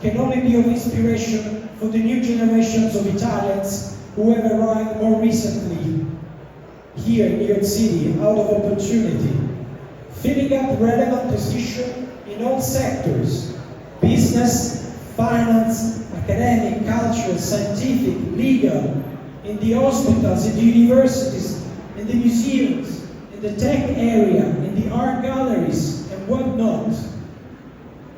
Can only be of inspiration for the new generations of Italians who have arrived more recently here in New York City out of opportunity, filling up relevant positions in all sectors: business, finance, academic, cultural, scientific, legal, in the hospitals, in the universities, in the museums, in the tech area, in the art galleries, and whatnot.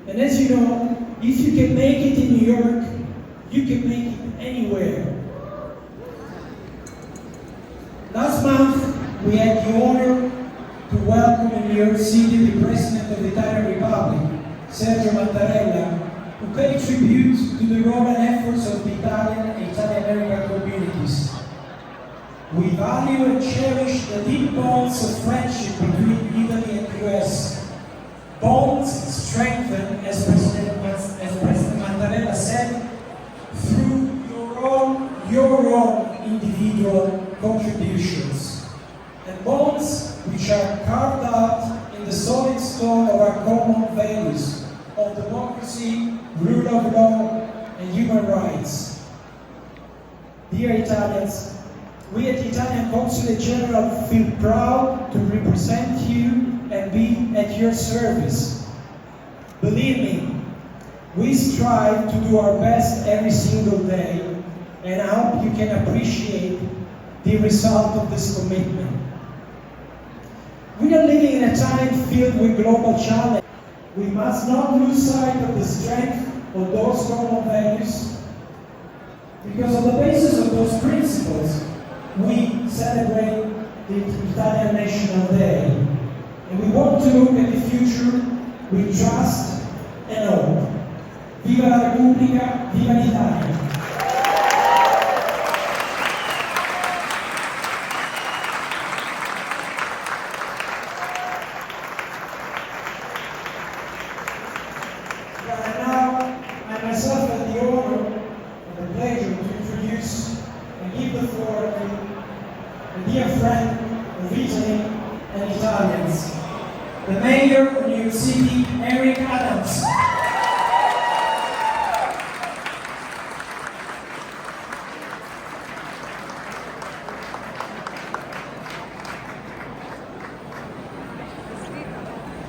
And as you know, if you can make it in New York, you can make it anywhere. Last month, we had the honor to welcome in New York City the President of the Italian Republic, Sergio Mattarella, who paid tribute to the role and efforts of the Italian and italo-american communities. We value and cherish the deep bonds of friendship between Italy and the US. Bonds strengthened, as President Mattarella said, through your own individual contributions. And bonds which are carved out in the solid stone of our common values of democracy, rule of law, and human rights. Dear Italians, we at the Italian Console Generale feel proud to represent you and be at your service. Believe me, we strive to do our best every single day, and I hope you can appreciate the result of this commitment. We are living in a time filled with global challenges. We must not lose sight of the strength of those common values, because on the basis of those principles, we celebrate the Italian National Day. And we want to look at the future with trust and hope. Viva la Repubblica, viva l'Italia! And now, I myself have the honor and the pleasure to introduce and give the floor to a dear friend of Italy and Italians, the Mayor of New York City, Eric Adams.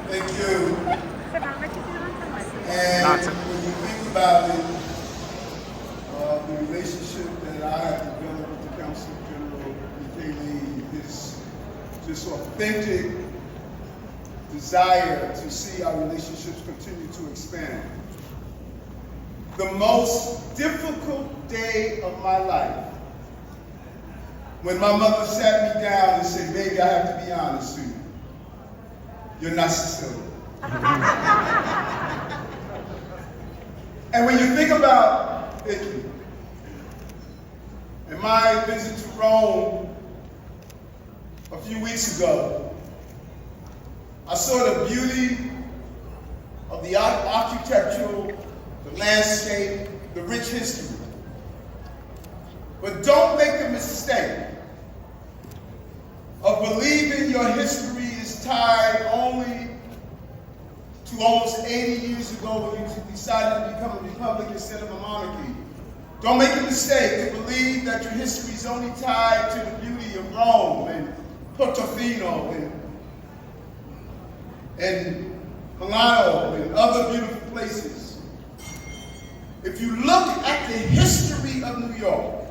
Thank you. And when you think about it, the relationship that I have developed with the Council General, Michele, is just authentic desire to see our relationships continue to expand. The most difficult day of my life, when my mother sat me down and said, "Baby, I have to be honest with you. You're not Sicilian." And when you think about Italy, in my visit to Rome a few weeks ago, I saw the beauty of the architectural, the landscape, the rich history. But don't make the mistake of believing your history is tied only to almost 80 years ago when you decided to become a republic instead of a monarchy. Don't make the mistake to believe that your history is only tied to the beauty of Rome and Portofino and Milano and other beautiful places. If you look at the history of New York,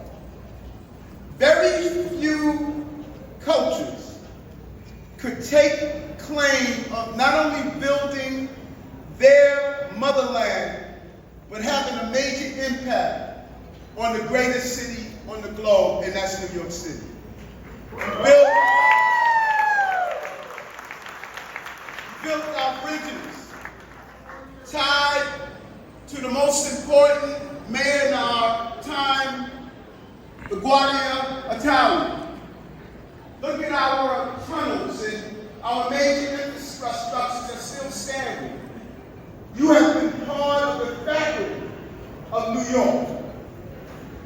very few cultures could take claim of not only building their motherland, but having a major impact on the greatest city on the globe, and that's New York City. Built Look at our tunnels and our major infrastructures are still standing. You have been part of the fabric of New York.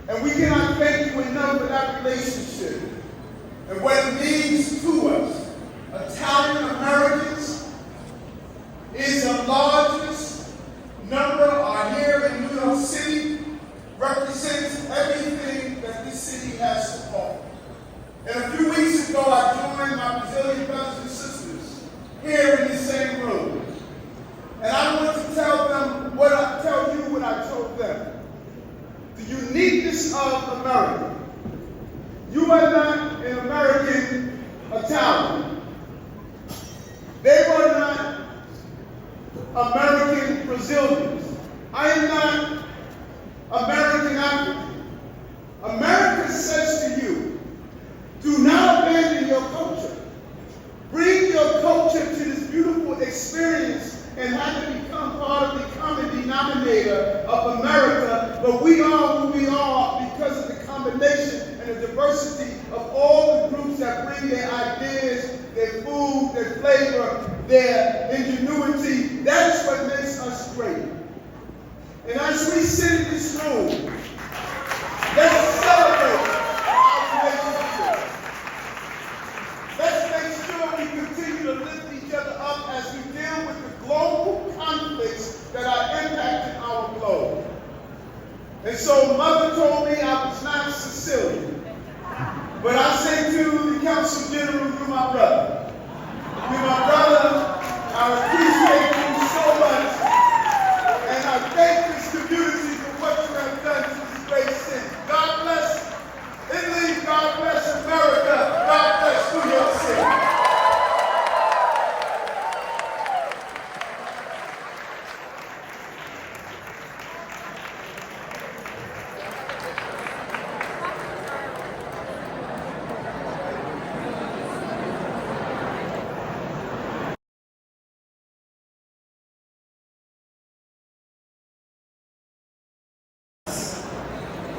And we cannot thank you enough for that relationship and what it means to us. Italian Americans is the largest number are here in New York City, represents everything that this city has to offer. And a few weeks ago, I joined my Brazilian brothers and sisters here in this same room. And I want to tell you what I told them. The uniqueness of America. You are not an American Italian. They were not American Brazilians. I am not American African. America says to you, do not abandon your culture. Bring your culture to this beautiful experience and have it become part of the common denominator of America. But we are who we are because of the combination and the diversity of all the groups that bring their ideas, their food, their flavor, their ingenuity. That's what makes us great. And as we sit in this room, let's celebrate our relationship. Let's make sure we continue to lift each other up as we deal with the global conflicts that are impacting our globe. And so Mother told me I was not Sicilian. But I say to the Council General, you're my brother. You're my brother. I appreciate you so much. And I thank this community for what you have done to this great city. God bless Italy. God bless America. God bless New York City.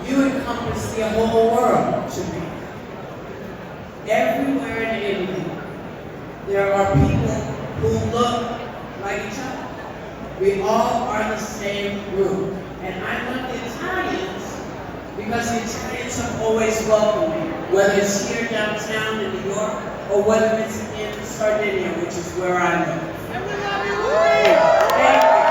You encompass the whole world to me. Everywhere in Italy, there are people who look like each other. We all are the same group. And I love the Italians because the Italians have always welcomed me, whether it's here downtown in New York or whether it's in Sardinia, which is where I live. And we love you. Thank you.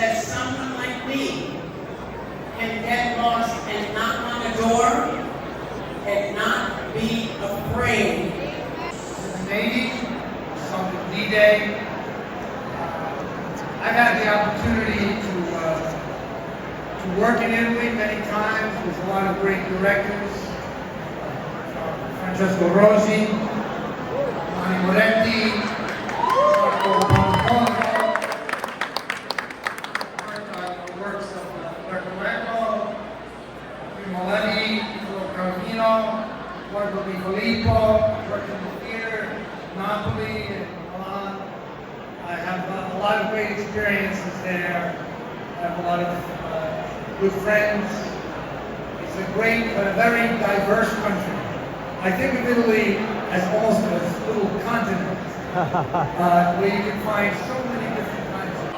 That someone like me can get lost and knock on a door and not be afraid. As an 80, on D-Day, I've had the opportunity to work in Italy many times with a lot of great directors. Francesco Rosi, Mani Moretti, Marco Paolo, Marco Di Filippo, worked in the theater, Napoli, and Milan. I have a lot of great experiences there. I have a lot of good friends. It's a great but a very diverse country. I think of Italy as almost a little continent where you can find so many different kinds of